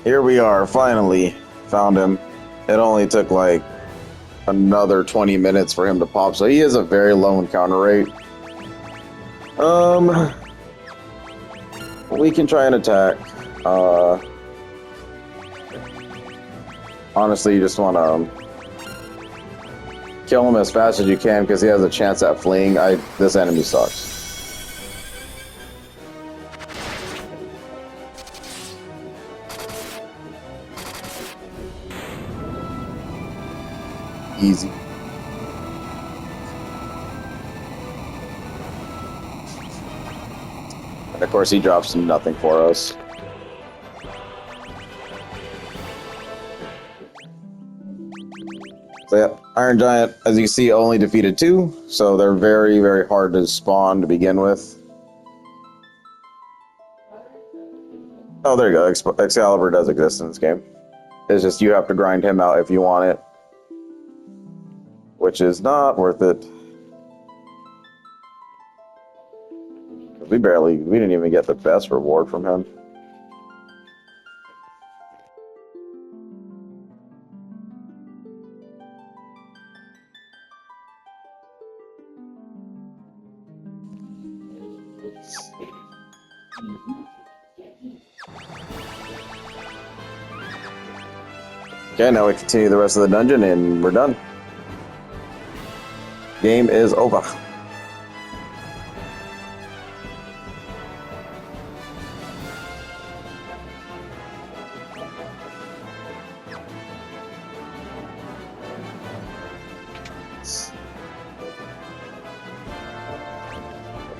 Here we are, finally found him. It only took like another 20 minutes for him to pop, so he has a very low encounter rate. We can try and attack. Honestly, you just want to kill him as fast as you can because he has a chance at fleeing. This enemy sucks. Easy. And of course he drops nothing for us. So yeah, Iron Giant, as you see, only defeated 2, so they're very, very hard to spawn to begin with. Oh, there you go. Excalibur does exist in this game. It's just you have to grind him out if you want it, which is not worth it. We didn't even get the best reward from him. Okay, now we continue the rest of the dungeon and we're done. Game is over.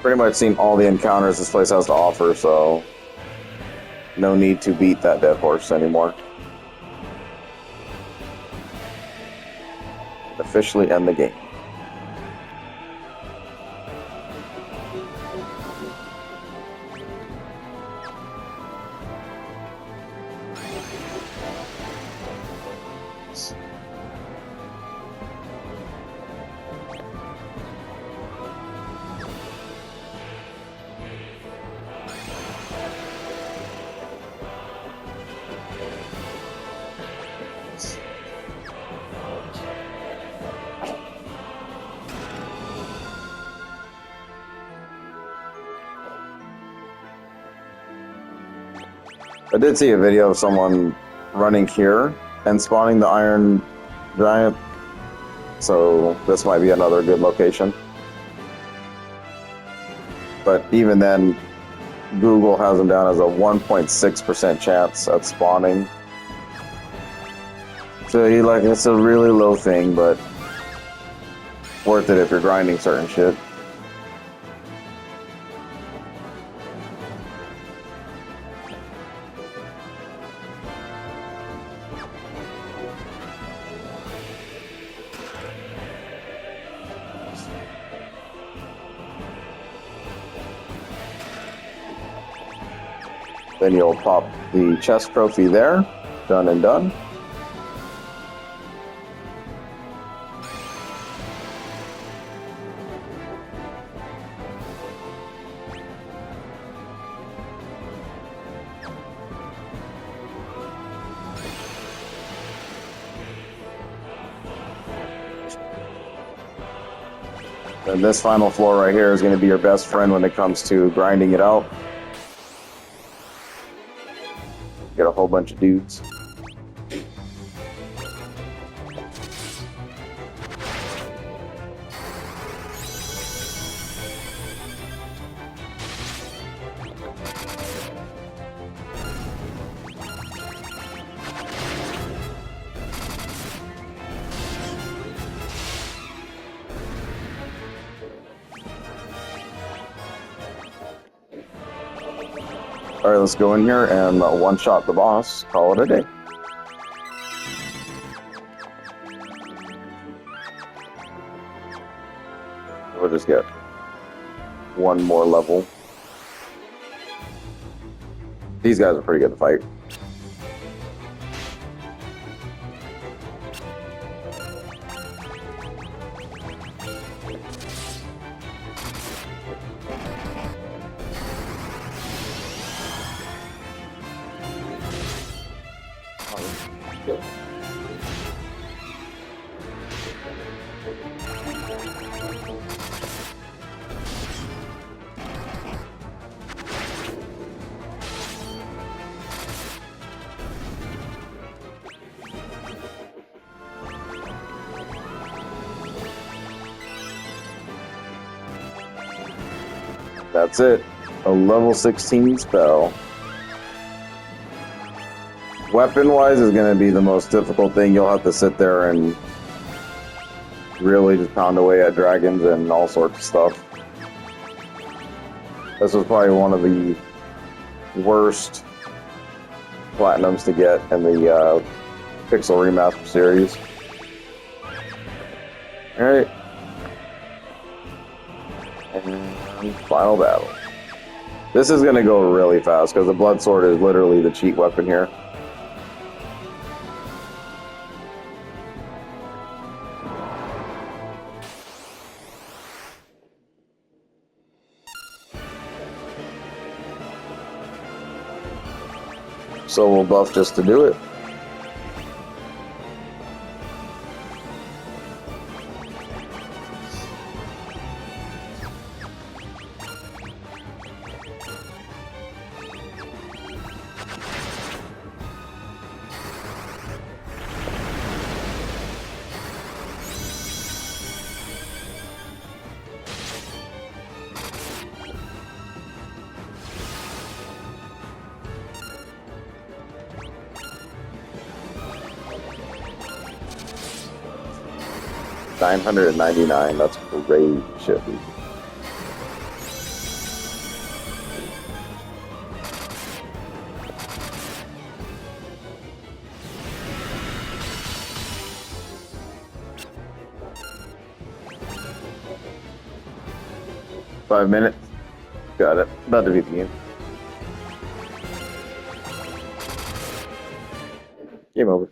Pretty much seen all the encounters this place has to offer, so no need to beat that dead horse anymore. Officially end the game. I did see a video of someone running here and spawning the Iron Giant, so this might be another good location. But even then, Google has them down as a 1.6% chance at spawning. So it's a really low thing, but worth it if you're grinding certain shit. Then you'll pop the chest trophy there. Done and done. And this final floor right here is going to be your best friend when it comes to grinding it out. Get a whole bunch of dudes. Alright, let's go in here and one-shot the boss. Call it a day. We'll just get one more level. These guys are pretty good to fight. That's it. A level 16 spell. Weapon-wise is going to be the most difficult thing. You'll have to sit there and really just pound away at dragons and all sorts of stuff. This was probably one of the worst platinums to get in the Pixel Remaster series. Alright. And final battle. This is going to go really fast because the Blood Sword is literally the cheat weapon here. So we'll buff just to do it. $999, that's great shit. Five minutes. Got it. About to beat the game. Game over.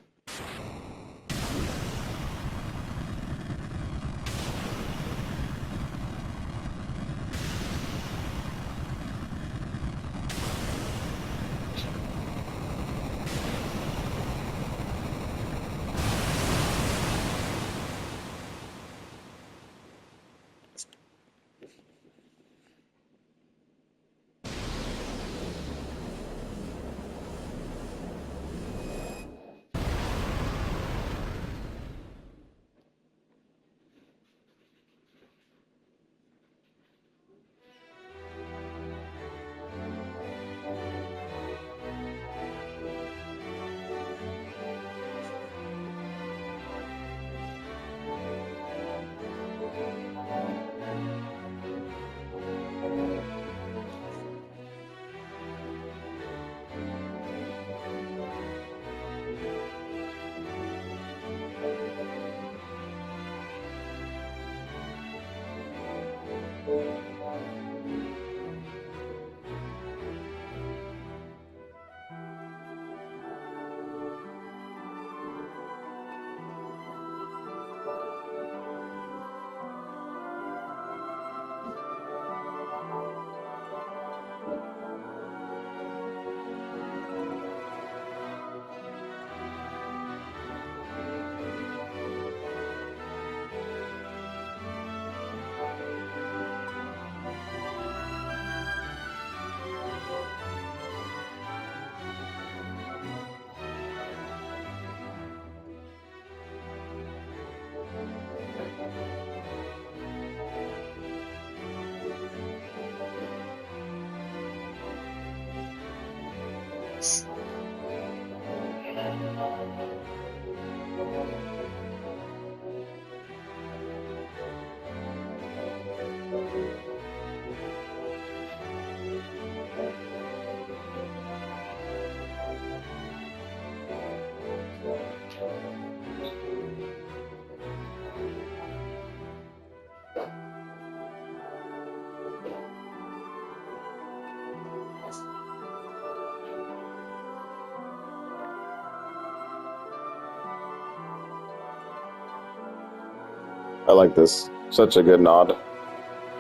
I like this. Such a good nod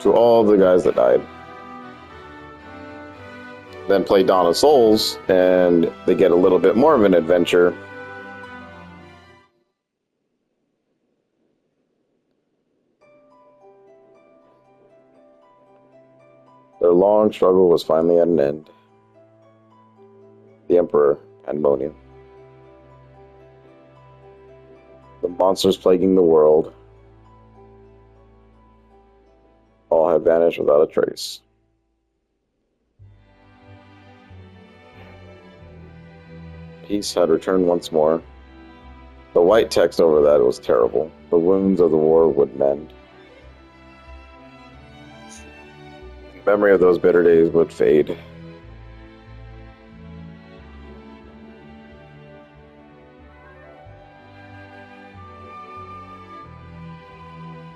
to all the guys that died. Then play Dawn of Souls, and they get a little bit more of an adventure. Their long struggle was finally at an end. The Emperor, Pandemonium. The monsters plaguing the world all have vanished without a trace. Peace had returned once more. The white text over that was terrible. The wounds of the war would mend. The memory of those bitter days would fade.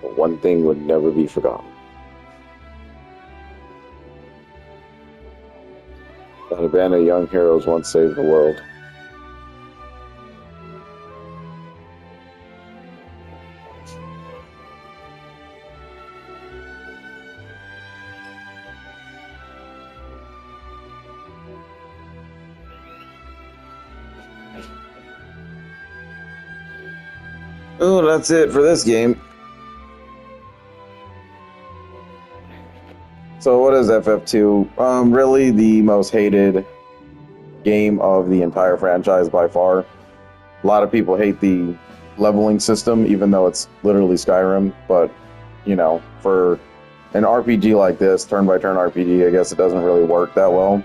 But one thing would never be forgotten. That a band of young heroes once saved the world. Oh, that's it for this game. So what is FF2? Really the most hated game of the entire franchise by far. A lot of people hate the leveling system, even though it's literally Skyrim. But, you know, for an RPG like this, turn-by-turn RPG, I guess it doesn't really work that well.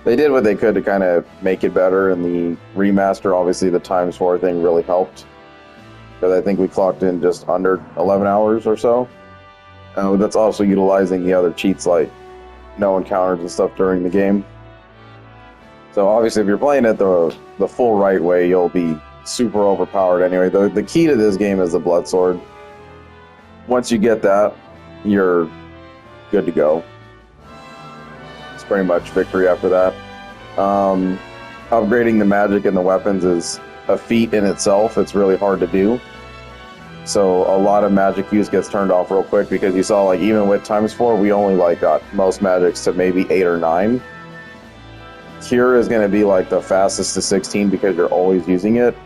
They did what they could to kind of make it better, and the remaster, obviously the times 4 thing really helped. Because I think we clocked in just under 11 hours or so. That's also utilizing the other cheats like no encounters and stuff during the game. So obviously if you're playing it the full right way, you'll be super overpowered anyway. The key to this game is the blood sword. Once you get that, you're good to go. It's pretty much victory after that. Upgrading the magic and the weapons is a feat in itself. It's really hard to do. So a lot of magic use gets turned off real quick because you saw, like, even with times 4, we only like got most magics to maybe 8 or 9. Cure is going to be like the fastest to 16 because you're always using it.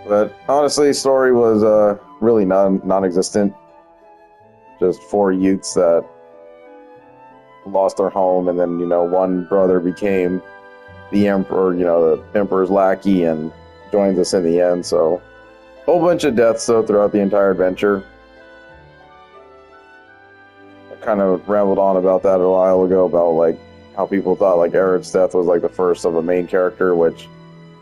But honestly, story was really non-existent. Just 4 youths that lost their home, and then, you know, one brother became the emperor, you know, the emperor's lackey, and joins us in the end. So whole bunch of deaths though throughout the entire adventure. I kind of rambled on about that a while ago, about like how people thought like Aerith's death was like the first of a main character, which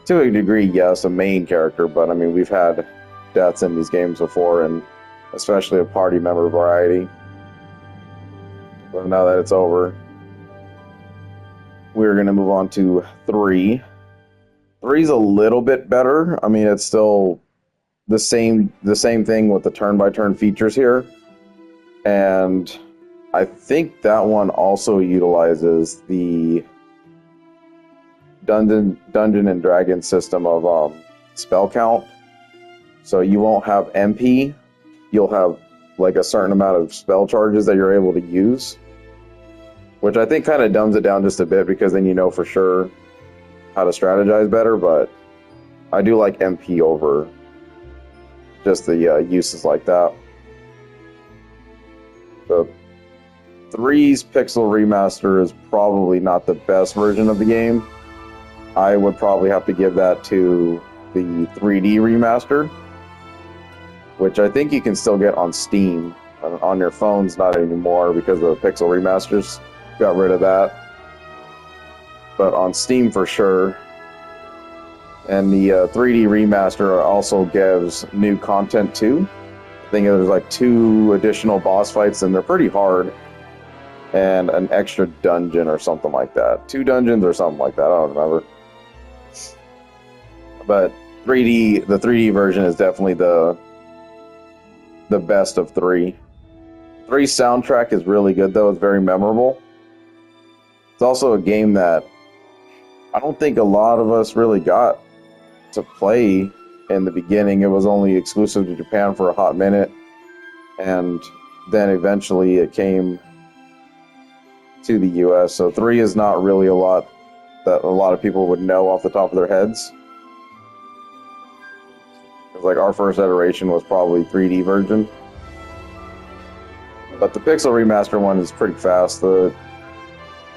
to a degree, yes, a main character, but I mean, we've had deaths in these games before, and especially a party member variety. But now that it's over, we're going to move on to 3. 3's a little bit better. I mean, it's still the same thing with the turn-by-turn features here. And I think that one also utilizes the Dungeon and Dragon system of spell count. So you won't have MP. You'll have like a certain amount of spell charges that you're able to use, which I think kind of dumbs it down just a bit, because then you know for sure how to strategize better. But I do like MP over just the uses like that. So 3's Pixel Remaster is probably not the best version of the game. I would probably have to give that to the 3D Remaster, which I think you can still get on Steam. On your phones, not anymore, because the Pixel Remasters got rid of that. But on Steam for sure. And the 3D Remaster also gives new content too. I think there's like 2 additional boss fights, and they're pretty hard. And an extra dungeon or something like that. 2 dungeons or something like that, I don't remember. But the 3D version is definitely the best of 3. 3's soundtrack is really good though, it's very memorable. It's also a game that I don't think a lot of us really got to play in the beginning. It was only exclusive to Japan for a hot minute, and then eventually it came to the US. So 3 is not really a lot that a lot of people would know off the top of their heads. It's like our first iteration was probably 3D version. But the Pixel Remaster one is pretty fast. The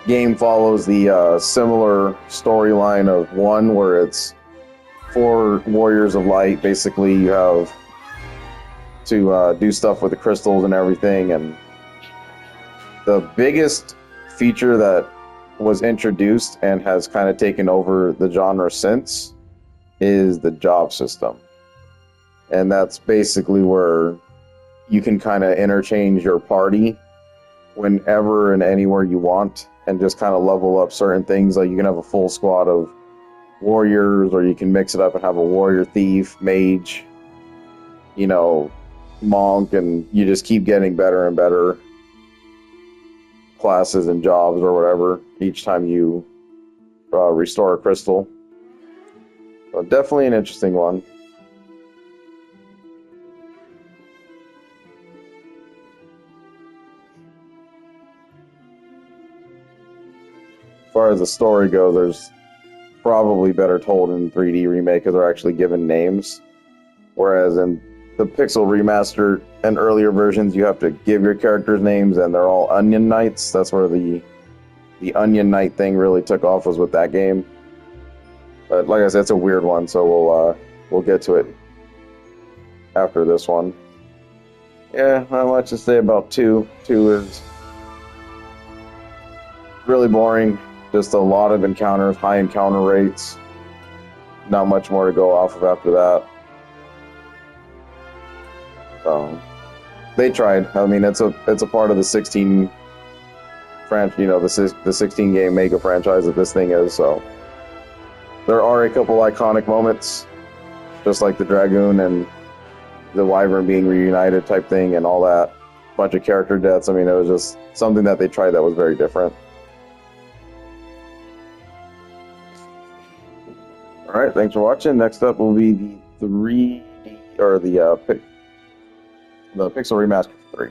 game follows the similar storyline of 1, where it's 4 Warriors of Light. Basically, you have to do stuff with the crystals and everything. And the biggest feature that was introduced and has kind of taken over the genre since is the job system. And that's basically where you can kind of interchange your party whenever and anywhere you want and just kind of level up certain things. Like you can have a full squad of warriors, or you can mix it up and have a warrior, thief, mage, you know, monk, and you just keep getting better and better classes and jobs or whatever each time you restore a crystal. So definitely an interesting one. As far as the story goes, there's probably better told in 3D remake because they're actually given names, whereas in the Pixel Remaster and earlier versions, you have to give your characters names, and they're all Onion Knights. That's where the Onion Knight thing really took off, was with that game. But like I said, it's a weird one, so we'll get to it after this one. Yeah, not much to say about 2. 2 is really boring. Just a lot of encounters, high encounter rates. Not much more to go off of after that. So they tried. I mean, it's a part of the 16 the 16 game mega franchise that this thing is. So there are a couple iconic moments, just like the Dragoon and the Wyvern being reunited type thing, and all that. Bunch of character deaths. I mean, it was just something that they tried that was very different. All right, thanks for watching. Next up will be the 3D or the Pixel Remaster for 3.